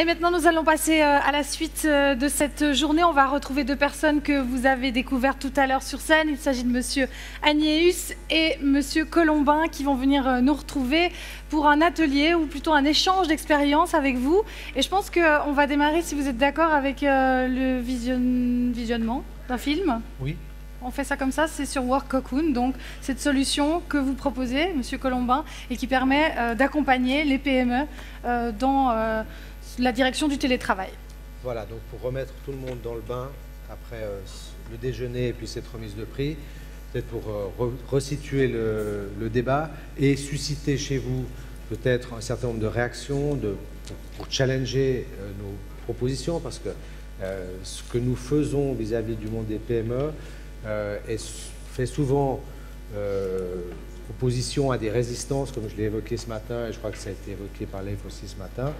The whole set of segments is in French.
Et maintenant, nous allons passer à la suite de cette journée. On va retrouver deux personnes que vous avez découvertes tout à l'heure sur scène. Il s'agit de Monsieur Agnéus et Monsieur Colombin qui vont venir nous retrouver pour un atelier ou plutôt un échange d'expériences avec vous. Et je pense qu'on va démarrer, si vous êtes d'accord, avec le visionnement d'un film. Oui. On fait ça comme ça, c'est sur Work Cocoon, donc cette solution que vous proposez, Monsieur Colombin, et qui permet d'accompagner les PME dans la direction du télétravail. Voilà, donc pour remettre tout le monde dans le bain, après le déjeuner et puis cette remise de prix, peut-être pour resituer le débat et susciter chez vous peut-être un certain nombre de réactions, pour challenger nos propositions, parce que ce que nous faisons vis-à-vis du monde des PME, fait souvent opposition à des résistances, comme je l'ai évoqué ce matin, et je crois que ça a été évoqué par Leif aussi ce matin.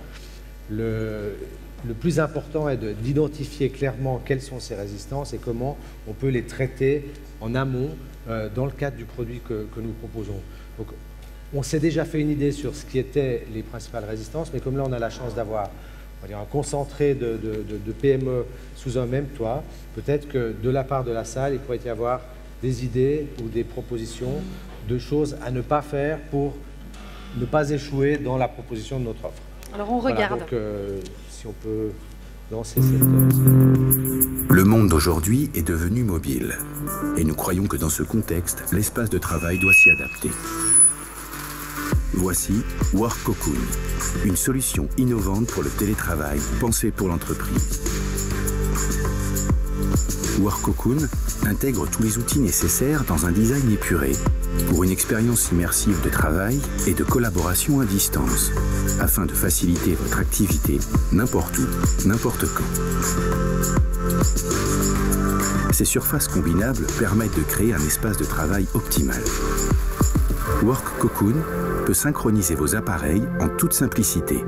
Le plus important est d'identifier clairement quelles sont ces résistances et comment on peut les traiter en amont dans le cadre du produit que nous proposons. Donc, on s'est déjà fait une idée sur ce qui étaient les principales résistances, mais comme là on a la chance d'avoir un concentré de PME sous un même toit, peut-être que de la part de la salle, il pourrait y avoir des idées ou des propositions de choses à ne pas faire pour ne pas échouer dans la proposition de notre offre. Alors on regarde. Voilà, donc si on peut lancer cette... Le monde d'aujourd'hui est devenu mobile et nous croyons que dans ce contexte, l'espace de travail doit s'y adapter. Voici Work Cocoon, une solution innovante pour le télétravail pensée pour l'entreprise. Work Cocoon intègre tous les outils nécessaires dans un design épuré pour une expérience immersive de travail et de collaboration à distance, afin de faciliter votre activité n'importe où, n'importe quand. Ces surfaces combinables permettent de créer un espace de travail optimal. Work Cocoon peut synchroniser vos appareils en toute simplicité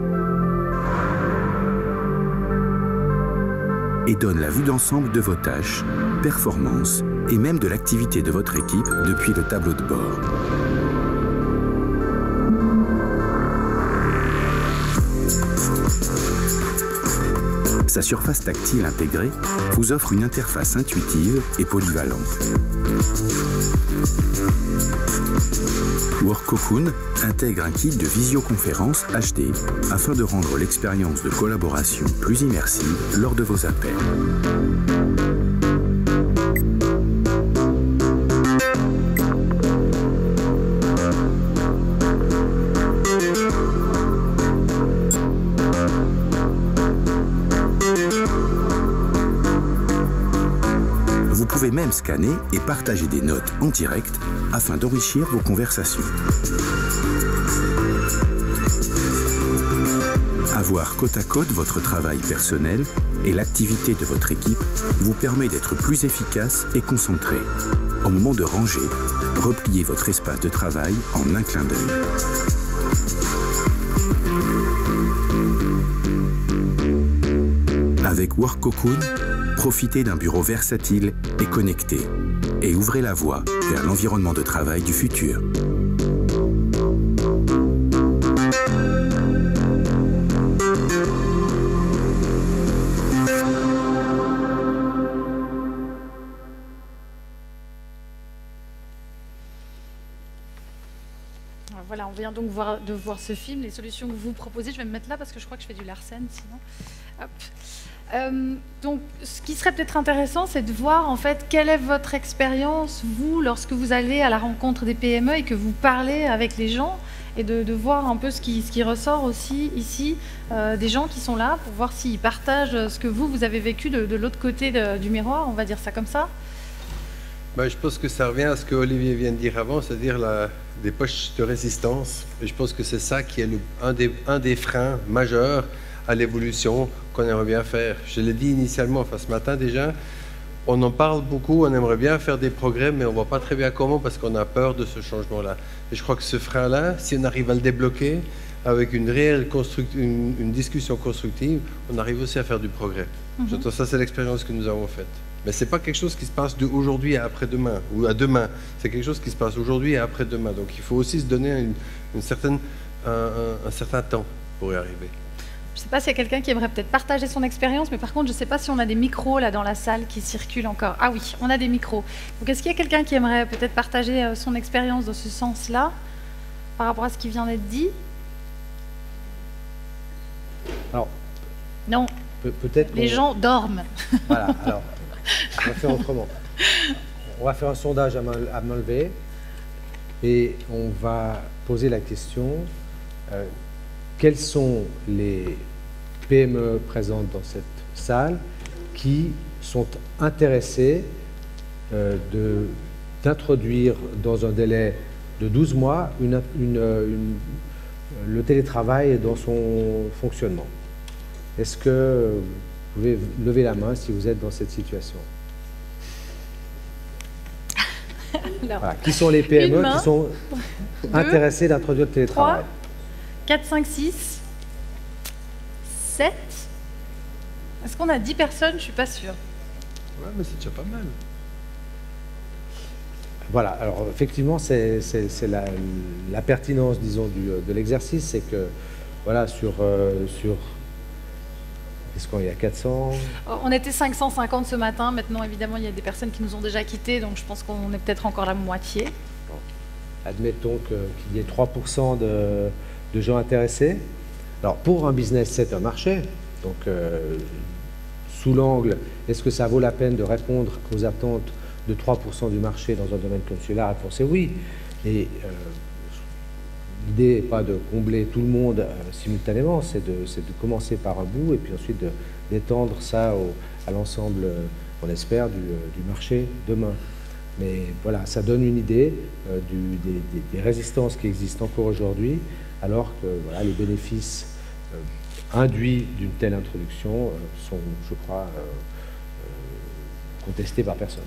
et donne la vue d'ensemble de vos tâches, performances et même de l'activité de votre équipe depuis le tableau de bord. Sa surface tactile intégrée vous offre une interface intuitive et polyvalente. Work Cocoon intègre un kit de visioconférence HD afin de rendre l'expérience de collaboration plus immersive lors de vos appels. Vous pouvez même scanner et partager des notes en direct afin d'enrichir vos conversations. Avoir côte à côte votre travail personnel et l'activité de votre équipe vous permet d'être plus efficace et concentré. Au moment de ranger, repliez votre espace de travail en un clin d'œil. Avec Work Cocoon, profitez d'un bureau versatile et connecté et ouvrez la voie vers l'environnement de travail du futur. Voilà, on vient donc de voir ce film, les solutions que vous proposez. Je vais me mettre là parce que je crois que je fais du Larsen sinon. Hop. Donc, ce qui serait peut-être intéressant, c'est de voir en fait quelle est votre expérience, vous, lorsque vous allez à la rencontre des PME et que vous parlez avec les gens, et de voir un peu ce qui ressort aussi ici, des gens qui sont là, pour voir s'ils partagent ce que vous avez vécu de l'autre côté du miroir, on va dire ça comme ça. Ben, je pense que ça revient à ce que Olivier vient de dire avant, c'est-à-dire des poches de résistance. Et je pense que c'est ça qui est un des freins majeurs à l'évolution qu'on aimerait bien faire. Je l'ai dit initialement, enfin ce matin déjà, on en parle beaucoup, on aimerait bien faire des progrès, mais on ne voit pas très bien comment parce qu'on a peur de ce changement-là. Et je crois que ce frein-là, si on arrive à le débloquer avec une réelle une discussion constructive, on arrive aussi à faire du progrès. Ça, c'est l'expérience que nous avons faite. Mais ce n'est pas quelque chose qui se passe d'aujourd'hui à après-demain, ou à demain. C'est quelque chose qui se passe aujourd'hui et après-demain. Donc il faut aussi se donner un certain temps pour y arriver. Je ne sais pas s'il y a quelqu'un qui aimerait peut-être partager son expérience, mais par contre, je ne sais pas si on a des micros là dans la salle qui circulent encore. Ah oui, on a des micros. Donc, est-ce qu'il y a quelqu'un qui aimerait peut-être partager son expérience dans ce sens-là, par rapport à ce qui vient d'être dit? Alors, non. Peut-être les gens dorment. Voilà, alors, on va faire autrement. On va faire un sondage à main levée et on va poser la question quelles sont les PME présentes dans cette salle qui sont intéressées d'introduire dans un délai de 12 mois le télétravail dans son fonctionnement. Est-ce que vous pouvez lever la main si vous êtes dans cette situation? Alors, voilà. Qui sont les PME qui sont intéressées d'introduire le télétravail? 3, 4, 5, 6, 7. Est-ce qu'on a 10 personnes? Je ne suis pas sûre. Ouais, mais c'est déjà pas mal. Voilà, alors effectivement, c'est la pertinence, disons, de l'exercice, c'est que, voilà, sur est-ce qu'il y a 400? On était 550 ce matin, maintenant évidemment il y a des personnes qui nous ont déjà quittés, donc je pense qu'on est peut-être encore la moitié. Bon. Admettons qu'il y ait 3% de gens intéressés. Alors pour un business, c'est un marché, donc sous l'angle, est-ce que ça vaut la peine de répondre aux attentes de 3% du marché dans un domaine comme celui-là? La réponse est oui. Et l'idée n'est pas de combler tout le monde simultanément, c'est de commencer par un bout et puis ensuite d'étendre ça à l'ensemble, on espère, du marché demain. Mais voilà, ça donne une idée des résistances qui existent encore aujourd'hui, alors que voilà, les bénéfices induits d'une telle introduction sont, je crois, contesté par personne.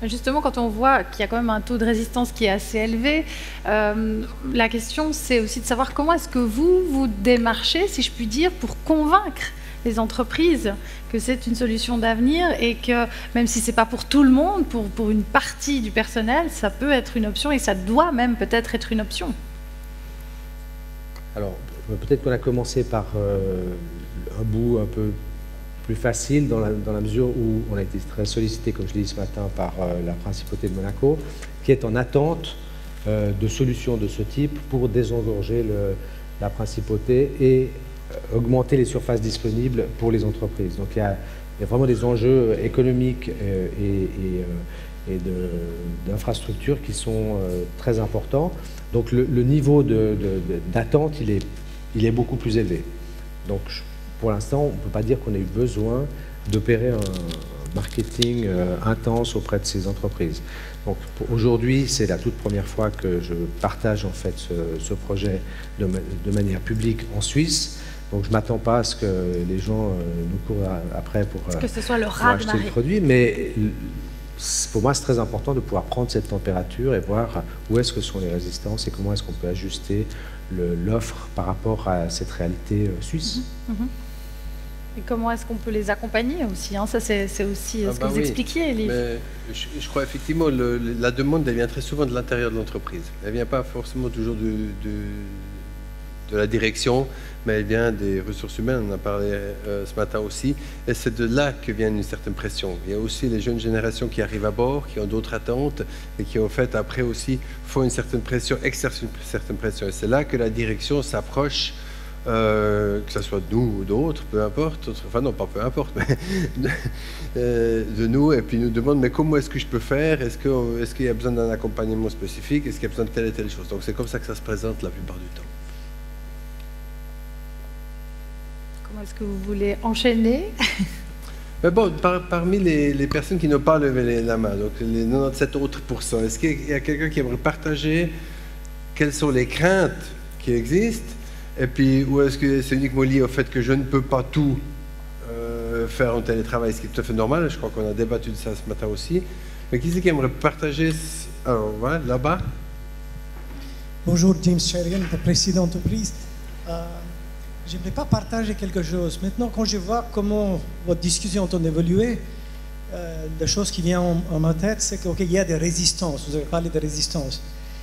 Justement, quand on voit qu'il y a quand même un taux de résistance qui est assez élevé, la question c'est aussi de savoir comment est-ce que vous démarchez, si je puis dire, pour convaincre les entreprises que c'est une solution d'avenir et que même si ce n'est pas pour tout le monde, pour une partie du personnel, ça peut être une option et ça doit même peut-être être une option. Alors, peut-être qu'on a commencé par un bout un peu plus facile dans la mesure où on a été très sollicité, comme je l'ai dit ce matin, par la principauté de Monaco, qui est en attente de solutions de ce type pour désengorger la principauté et augmenter les surfaces disponibles pour les entreprises. Donc il y a vraiment des enjeux économiques et d'infrastructures qui sont très importants. Donc le niveau d'attente, il est beaucoup plus élevé. Donc pour l'instant, on ne peut pas dire qu'on ait eu besoin d'opérer un marketing intense auprès de ces entreprises. Donc aujourd'hui, c'est la toute première fois que je partage en fait ce projet de manière publique en Suisse. Donc je ne m'attends pas à ce que les gens nous courent après pour que ce soit le raz-de-marée. acheter le produit, mais pour moi, c'est très important de pouvoir prendre cette température et voir où est-ce que sont les résistances et comment est-ce qu'on peut ajuster l'offre par rapport à cette réalité suisse. Et comment est-ce qu'on peut les accompagner aussi, hein? Ça, c'est aussi ce que vous expliquiez, Liv. Je crois effectivement la demande, elle vient très souvent de l'intérieur de l'entreprise. Elle ne vient pas forcément toujours de la direction, mais elle vient des ressources humaines, on en a parlé ce matin aussi, et c'est de là que vient une certaine pression. Il y a aussi les jeunes générations qui arrivent à bord, qui ont d'autres attentes, et qui en fait après aussi font une certaine pression, exercent une certaine pression. Et c'est là que la direction s'approche, que ce soit de nous ou d'autres, peu importe, enfin non, pas peu importe, mais de nous, et puis nous demande, mais comment est-ce que je peux faire? Est-ce qu'il y a besoin d'un accompagnement spécifique? Est-ce qu'il y a besoin de telle et telle chose? Donc c'est comme ça que ça se présente la plupart du temps. Comment est-ce que vous voulez enchaîner? Mais bon, parmi les personnes qui n'ont pas levé la main, donc les 97 autres %, est-ce qu'il y a quelqu'un qui aimerait partager quelles sont les craintes qui existent? Et puis, ou est-ce que c'est uniquement lié au fait que je ne peux pas tout faire en télétravail, ce qui est tout à fait normal, je crois qu'on a débattu de ça ce matin aussi. Mais qui c'est qui aimerait partager? Alors, voilà, là-bas. Bonjour, James Sherian, le président d'entreprise. J'aimerais pas partager quelque chose. Maintenant, quand je vois comment votre discussion a évolué, la chose qui vient en ma tête, c'est qu'il y a des résistances. Vous avez parlé de résistance.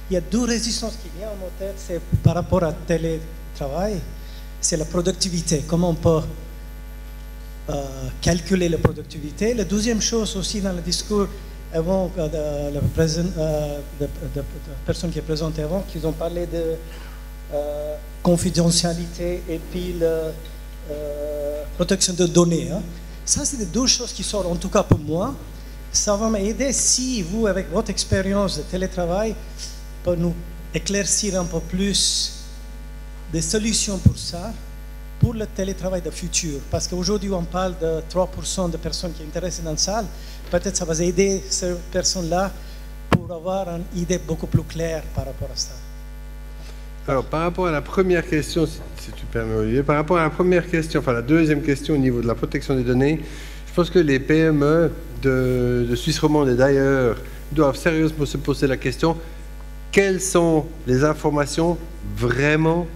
Il y a deux résistances qui viennent en ma tête, c'est par rapport à télétravail. c'est la productivité. Comment on peut calculer la productivité. La deuxième chose aussi dans le discours avant la personne qui est présentée avant, qui ont parlé de confidentialité et puis la protection de données. Hein. Ça, c'est les deux choses qui sortent, en tout cas pour moi. Ça va m'aider si vous, avec votre expérience de télétravail, pouvez nous éclaircir un peu plus des solutions pour ça, pour le télétravail de futur. Parce qu'aujourd'hui, on parle de 3% de personnes qui sont intéressées dans la salle. Peut-être ça va aider ces personnes-là pour avoir une idée beaucoup plus claire par rapport à ça. Alors, par rapport à la première question, si tu permets, Olivier, par rapport à la première question, enfin la deuxième question au niveau de la protection des données, je pense que les PME de Suisse romande et d'ailleurs doivent sérieusement se poser la question, quelles sont les informations vraiment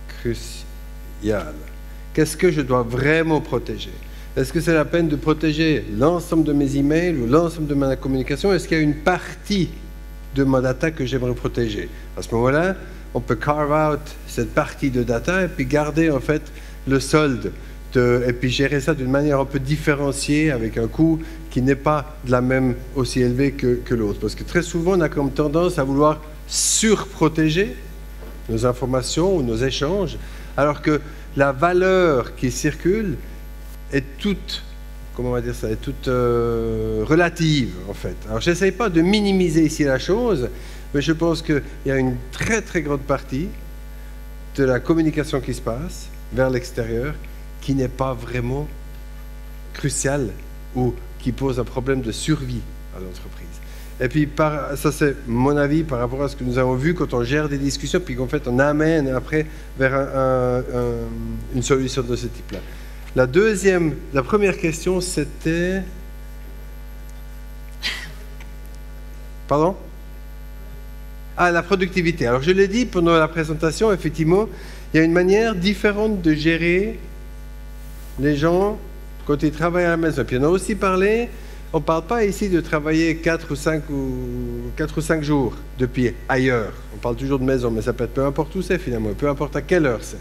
cruciales? Qu'est-ce que je dois vraiment protéger? Est-ce que c'est la peine de protéger l'ensemble de mes emails ou l'ensemble de ma communication? Est-ce qu'il y a une partie de ma data que j'aimerais protéger? À ce moment-là, on peut carve out cette partie de data et puis garder en fait le solde et puis gérer ça d'une manière un peu différenciée avec un coût qui n'est pas de la même aussi élevé que l'autre. Parce que très souvent, on a comme tendance à vouloir surprotéger nos informations ou nos échanges, alors que la valeur qui circule est toute, comment on va dire ça, est toute relative en fait. Alors je n'essaye pas de minimiser ici la chose, mais je pense qu'il y a une très très grande partie de la communication qui se passe vers l'extérieur qui n'est pas vraiment cruciale ou qui pose un problème de survie à l'entreprise. Et puis, ça c'est mon avis par rapport à ce que nous avons vu quand on gère des discussions, puis qu'en fait on amène après vers une solution de ce type-là. La première question c'était... Pardon? Ah, la productivité. Alors je l'ai dit pendant la présentation, effectivement, il y a une manière différente de gérer les gens quand ils travaillent à la maison. Puis on a aussi parlé... On ne parle pas ici de travailler 4 ou 5 jours depuis ailleurs. On parle toujours de maison, mais ça peut être peu importe où c'est finalement, peu importe à quelle heure c'est.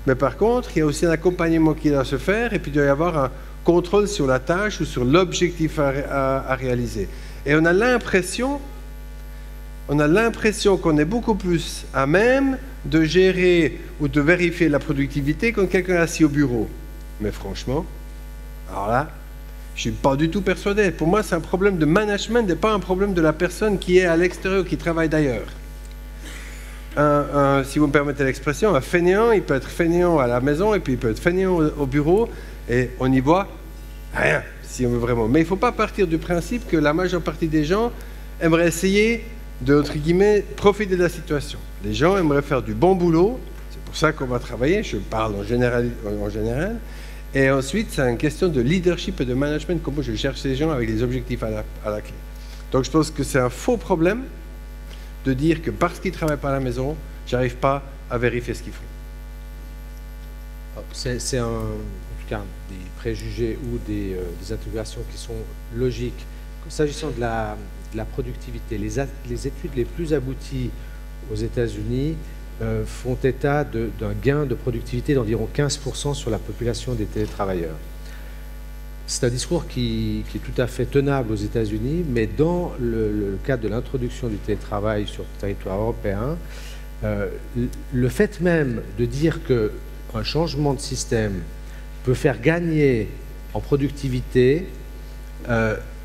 Mais par contre, il y a aussi un accompagnement qui doit se faire et puis il doit y avoir un contrôle sur la tâche ou sur l'objectif à réaliser. Et on a l'impression qu'on est beaucoup plus à même de gérer ou de vérifier la productivité quand quelqu'un est assis au bureau. Mais franchement, alors là, je ne suis pas du tout persuadé. Pour moi, c'est un problème de management et pas un problème de la personne qui est à l'extérieur, qui travaille d'ailleurs. Si vous me permettez l'expression, un fainéant, il peut être fainéant à la maison et puis il peut être fainéant au bureau et on n'y voit rien, si on veut vraiment. Mais il ne faut pas partir du principe que la majeure partie des gens aimeraient essayer de, entre guillemets, profiter de la situation. Les gens aimeraient faire du bon boulot, c'est pour ça qu'on va travailler, je parle en général. Et ensuite, c'est une question de leadership et de management, comment je cherche ces gens avec des objectifs à la clé. Donc je pense que c'est un faux problème de dire que parce qu'ils ne travaillent pas à la maison, je n'arrive pas à vérifier ce qu'ils font. C'est en tout cas des préjugés ou des intégrations qui sont logiques. S'agissant de la productivité, les études les plus abouties aux États-Unis font état d'un gain de productivité d'environ 15% sur la population des télétravailleurs. C'est un discours qui est tout à fait tenable aux États-Unis, mais dans le cadre de l'introduction du télétravail sur le territoire européen, le fait même de dire qu'un changement de système peut faire gagner en productivité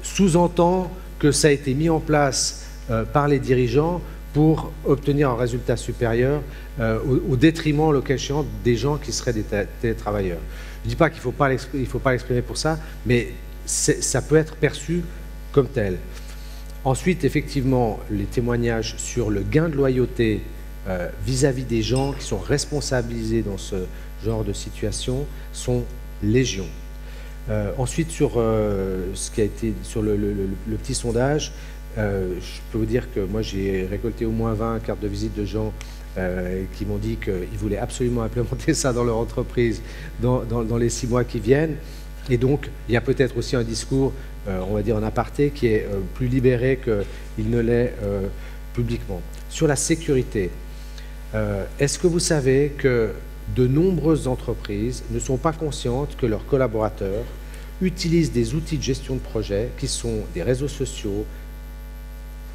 sous-entend que ça a été mis en place par les dirigeants pour obtenir un résultat supérieur au détriment, le cas échéant, des gens qui seraient des télétravailleurs. Je ne dis pas qu'il ne faut pas l'exprimer pour ça, mais ça peut être perçu comme tel. Ensuite, effectivement, les témoignages sur le gain de loyauté vis-à-vis des gens qui sont responsabilisés dans ce genre de situation sont légion. Ensuite, sur ce qui a été sur le petit sondage, je peux vous dire que moi j'ai récolté au moins 20 cartes de visite de gens qui m'ont dit qu'ils voulaient absolument implémenter ça dans leur entreprise dans les 6 mois qui viennent. Et donc il y a peut-être aussi un discours, on va dire en aparté, qui est plus libéré qu'il ne l'est publiquement. Sur la sécurité, est-ce que vous savez que de nombreuses entreprises ne sont pas conscientes que leurs collaborateurs utilisent des outils de gestion de projet qui sont des réseaux sociaux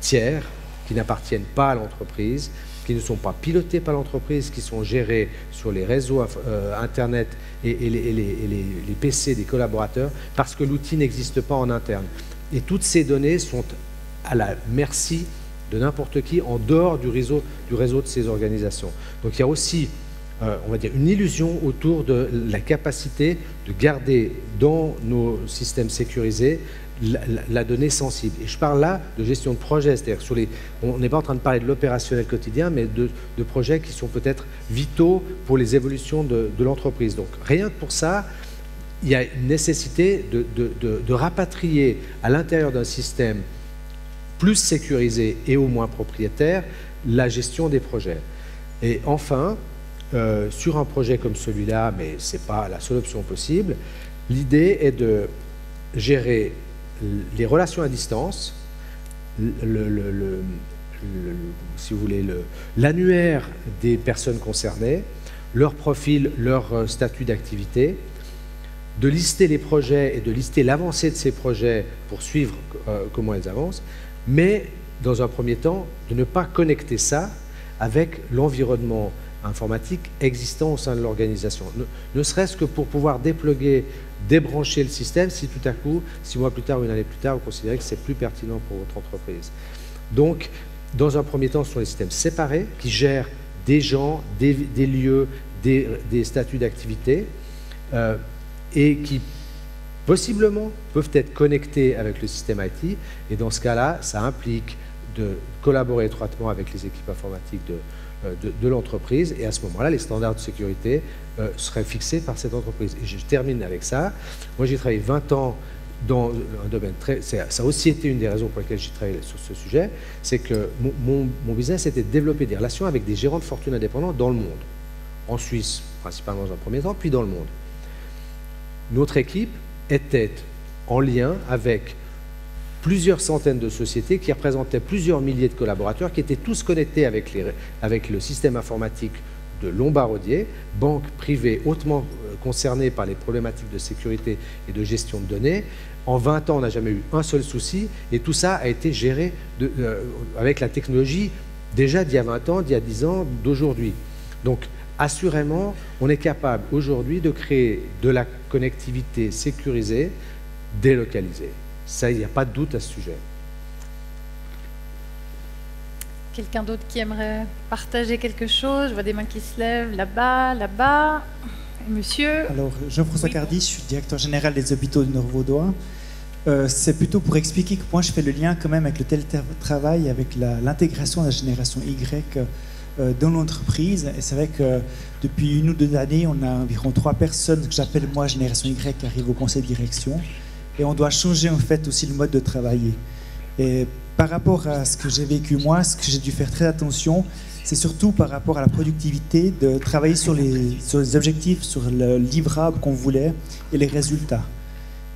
tiers, qui n'appartiennent pas à l'entreprise, qui ne sont pas pilotés par l'entreprise, qui sont gérés sur les réseaux Internet et les PC des collaborateurs, parce que l'outil n'existe pas en interne. Et toutes ces données sont à la merci de n'importe qui en dehors du réseau de ces organisations. Donc il y a aussi, on va dire, une illusion autour de la capacité de garder dans nos systèmes sécurisés la donnée sensible. Et je parle là de gestion de projet, c'est-à-dire on n'est pas en train de parler de l'opérationnel quotidien, mais de projets qui sont peut-être vitaux pour les évolutions de l'entreprise. Donc rien que pour ça, il y a une nécessité de rapatrier à l'intérieur d'un système plus sécurisé et au moins propriétaire la gestion des projets. Et enfin, sur un projet comme celui-là, mais ce n'est pas la seule option possible, l'idée est de gérer les relations à distance, si vous voulez, l'annuaire des personnes concernées, leur profil, leur statut d'activité, de lister les projets et de lister l'avancée de ces projets pour suivre comment ils avancent, mais dans un premier temps, de ne pas connecter ça avec l'environnement informatique existant au sein de l'organisation. Ne serait-ce que pour pouvoir dépluguer, débrancher le système si tout à coup, 6 mois plus tard ou une année plus tard, vous considérez que c'est plus pertinent pour votre entreprise. Donc, dans un premier temps, ce sont les systèmes séparés qui gèrent des gens, des lieux, des statuts d'activité et qui possiblement peuvent être connectés avec le système IT. Et dans ce cas-là, ça implique de collaborer étroitement avec les équipes informatiques de l'entreprise, et à ce moment-là, les standards de sécurité seraient fixés par cette entreprise. Et je termine avec ça. Moi, j'ai travaillé 20 ans dans un domaine très... Ça a aussi été une des raisons pour lesquelles j'ai travaillé sur ce sujet, c'est que mon business était de développer des relations avec des gérants de fortune indépendants dans le monde. En Suisse, principalement dans un premier temps, puis dans le monde. Notre équipe était en lien avec plusieurs centaines de sociétés qui représentaient plusieurs milliers de collaborateurs qui étaient tous connectés avec le système informatique de Lombardier, banque privée hautement concernée par les problématiques de sécurité et de gestion de données. En 20 ans, on n'a jamais eu un seul souci, et tout ça a été géré avec la technologie déjà d'il y a 20 ans, d'il y a 10 ans, d'aujourd'hui. Donc, assurément, on est capable aujourd'hui de créer de la connectivité sécurisée, délocalisée. Ça, il n'y a pas de doute à ce sujet. Quelqu'un d'autre qui aimerait partager quelque chose? Je vois des mains qui se lèvent là-bas, là-bas. Monsieur? Alors, Jean-François Cardi, je suis directeur général des hôpitaux du Nord-Vaudois. C'est plutôt pour expliquer que moi, je fais le lien quand même avec le télétravail, avec l'intégration de la génération Y dans l'entreprise. Et c'est vrai que depuis 1 ou 2 années, on a environ 3 personnes que j'appelle moi génération Y qui arrivent au conseil de direction. Et on doit changer en fait aussi le mode de travailler. Et par rapport à ce que j'ai vécu moi, ce que j'ai dû faire très attention, c'est surtout par rapport à la productivité, de travailler sur les objectifs, sur le livrable qu'on voulait et les résultats.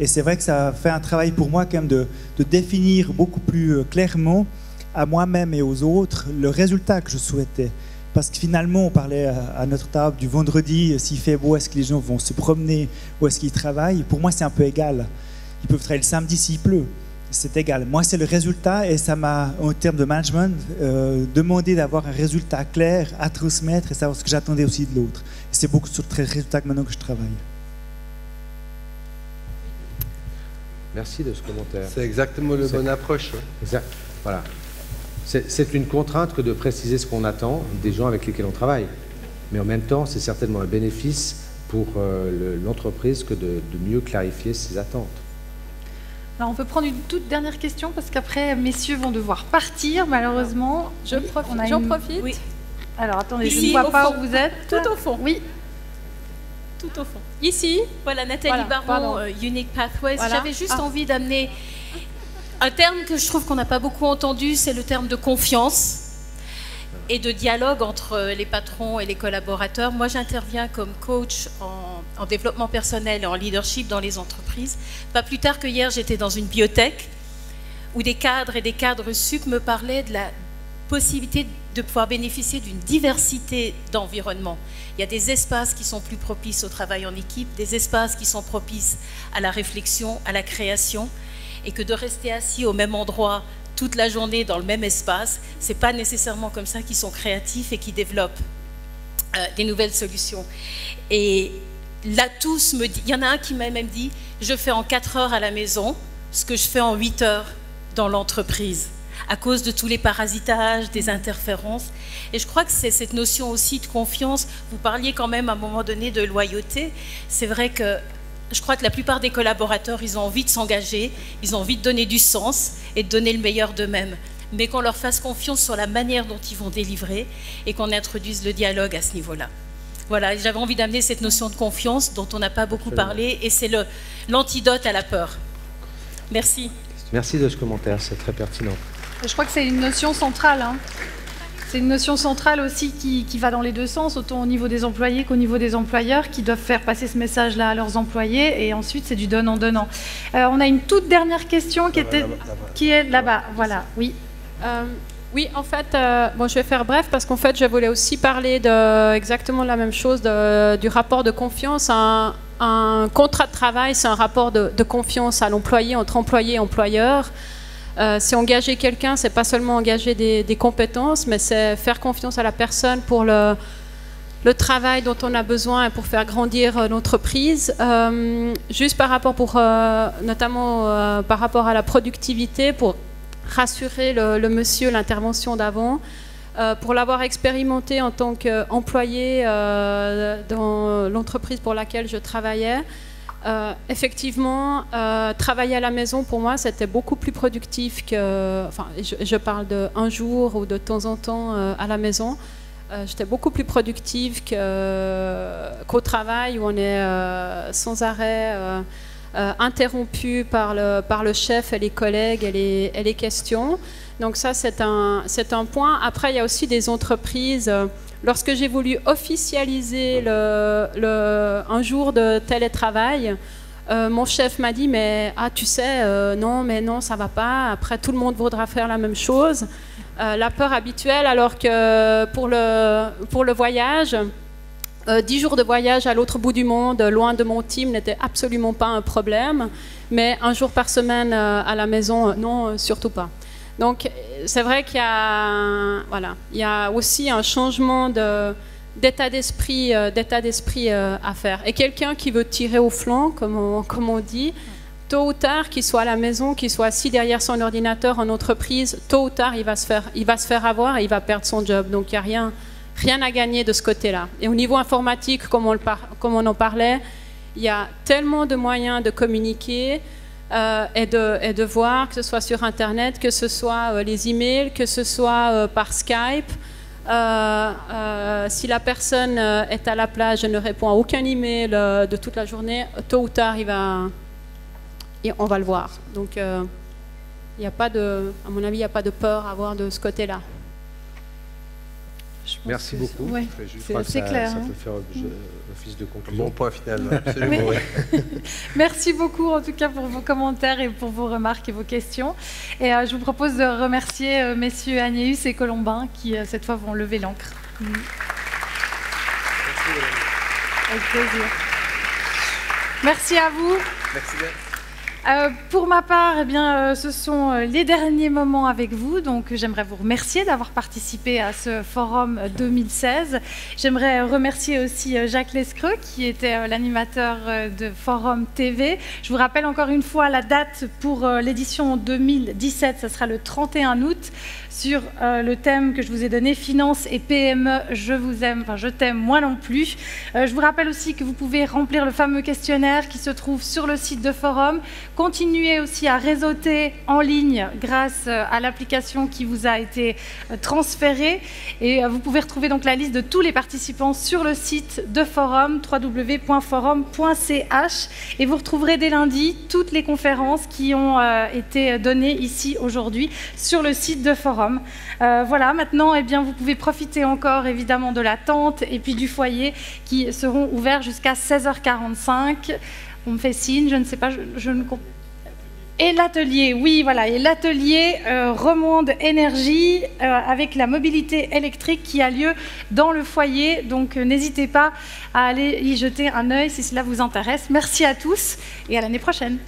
Et c'est vrai que ça a fait un travail pour moi quand même de définir beaucoup plus clairement à moi-même et aux autres le résultat que je souhaitais. Parce que finalement, on parlait à notre table du vendredi, s'il fait beau, est-ce que les gens vont se promener ou est-ce qu'ils travaillent? Pour moi, c'est un peu égal. Ils peuvent travailler le samedi s'il pleut. C'est égal. Moi, c'est le résultat et ça m'a, en termes de management, demandé d'avoir un résultat clair à transmettre et savoir ce que j'attendais aussi de l'autre. C'est beaucoup sur le résultat que maintenant que je travaille. Merci de ce commentaire. C'est exactement la bonne approche. Ouais. Exact. Voilà. C'est une contrainte que de préciser ce qu'on attend des gens avec lesquels on travaille. Mais en même temps, c'est certainement un bénéfice pour l'entreprise que de mieux clarifier ses attentes. Alors, on peut prendre une toute dernière question parce qu'après, messieurs vont devoir partir, malheureusement. J'en profite. Oui. Alors, attendez, Ici, je ne vois pas fond. où vous êtes. Tout au fond. Oui. Tout au fond. Ici, voilà, Nathalie Baron, Unique Pathways. Voilà. J'avais juste envie d'amener un terme que je trouve qu'on n'a pas beaucoup entendu, c'est le terme de confiance et de dialogue entre les patrons et les collaborateurs. Moi, j'interviens comme coach en développement personnel et en leadership dans les entreprises. Pas plus tard que hier, j'étais dans une biotech où des cadres et des cadres sup me parlaient de la possibilité de pouvoir bénéficier d'une diversité d'environnements. Il y a des espaces qui sont plus propices au travail en équipe, des espaces qui sont propices à la réflexion, à la création, et que de rester assis au même endroit toute la journée dans le même espace, c'est pas nécessairement comme ça qu'ils sont créatifs et qu'ils développent des nouvelles solutions. Et là, tous me disent, il y en a un qui m'a même dit, je fais en 4 heures à la maison ce que je fais en 8 heures dans l'entreprise, à cause de tous les parasitages, des interférences. Et je crois que c'est cette notion aussi de confiance. Vous parliez quand même à un moment donné de loyauté. C'est vrai que je crois que la plupart des collaborateurs, ils ont envie de s'engager, ils ont envie de donner du sens et de donner le meilleur d'eux-mêmes. Mais qu'on leur fasse confiance sur la manière dont ils vont délivrer et qu'on introduise le dialogue à ce niveau-là. Voilà, j'avais envie d'amener cette notion de confiance dont on n'a pas beaucoup parlé, et c'est l'antidote à la peur. Merci. Merci de ce commentaire, c'est très pertinent. Je crois que c'est une notion centrale. Hein. C'est une notion centrale aussi qui va dans les deux sens, autant au niveau des employés qu'au niveau des employeurs, qui doivent faire passer ce message-là à leurs employés, et ensuite c'est du donnant-donnant. On a une toute dernière question qui est là-bas. Voilà, oui. Oui, en fait, bon, je vais faire bref parce qu'en fait, je voulais aussi parler exactement la même chose, du rapport de confiance. Un contrat de travail, c'est un rapport de confiance à l'employé, entre employé et employeur. C'est engager quelqu'un, c'est pas seulement engager des compétences, mais c'est faire confiance à la personne pour le travail dont on a besoin et pour faire grandir l'entreprise. Juste par rapport notamment par rapport à la productivité, pour rassurer le monsieur, l'intervention d'avant, pour l'avoir expérimenté en tant qu'employé dans l'entreprise pour laquelle je travaillais. Effectivement, travailler à la maison, pour moi, c'était beaucoup plus productif que... Enfin, je parle d'un jour ou de temps en temps à la maison. J'étais beaucoup plus productive qu'au travail, où on est sans arrêt interrompu par le chef et les collègues et les questions. Donc ça, c'est un point. Après, il y a aussi des entreprises... Lorsque j'ai voulu officialiser un jour de télétravail, mon chef m'a dit tu sais, non, ça va pas. Après, tout le monde voudra faire la même chose. La peur habituelle, alors que pour le voyage, 10 jours de voyage à l'autre bout du monde, loin de mon team, n'était absolument pas un problème. Mais un jour par semaine à la maison, non, surtout pas. Donc, c'est vrai qu'il y a aussi un changement d'état d'esprit à faire. Et quelqu'un qui veut tirer au flanc, comme on dit, tôt ou tard, qu'il soit à la maison, qu'il soit assis derrière son ordinateur en entreprise, tôt ou tard, il va se faire avoir et il va perdre son job. Donc, il n'y a rien à gagner de ce côté-là. Et au niveau informatique, comme on en parlait, il y a tellement de moyens de communiquer, et de voir, que ce soit sur Internet, que ce soit les emails, que ce soit par Skype. Si la personne est à la plage et ne répond à aucun email de toute la journée, tôt ou tard, on va le voir. Donc, à mon avis, il n'y a pas de peur à avoir de ce côté-là. Merci beaucoup. Ouais, c'est clair. Ça peut faire office de conclusion. Bon point final, absolument. Oui. Merci beaucoup en tout cas pour vos commentaires et pour vos remarques et vos questions. Et je vous propose de remercier messieurs Agnéus et Colombin qui cette fois vont lever l'encre. Merci. Avec plaisir. Merci à vous. Merci bien. Pour ma part, ce sont les derniers moments avec vous. Donc, j'aimerais vous remercier d'avoir participé à ce forum 2016. J'aimerais remercier aussi Jacques Lescreux, qui était l'animateur de Forum TV. Je vous rappelle encore une fois la date pour l'édition 2017. Ce sera le 31 août. Sur le thème que je vous ai donné, Finance et PME, je vous aime, enfin je t'aime, moi non plus. Je vous rappelle aussi que vous pouvez remplir le fameux questionnaire qui se trouve sur le site de Forum. Continuez aussi à réseauter en ligne grâce à l'application qui vous a été transférée. Et vous pouvez retrouver donc la liste de tous les participants sur le site de Forum, www.forum.ch. Et vous retrouverez dès lundi toutes les conférences qui ont été données ici aujourd'hui sur le site de Forum. Voilà, maintenant, vous pouvez profiter encore évidemment de la tente et puis du foyer qui seront ouverts jusqu'à 16h45. On me fait signe, je ne sais pas, je ne comprends. Et l'atelier, oui, voilà, et l'atelier Remonde Énergie avec la mobilité électrique qui a lieu dans le foyer. Donc n'hésitez pas à aller y jeter un œil si cela vous intéresse. Merci à tous et à l'année prochaine.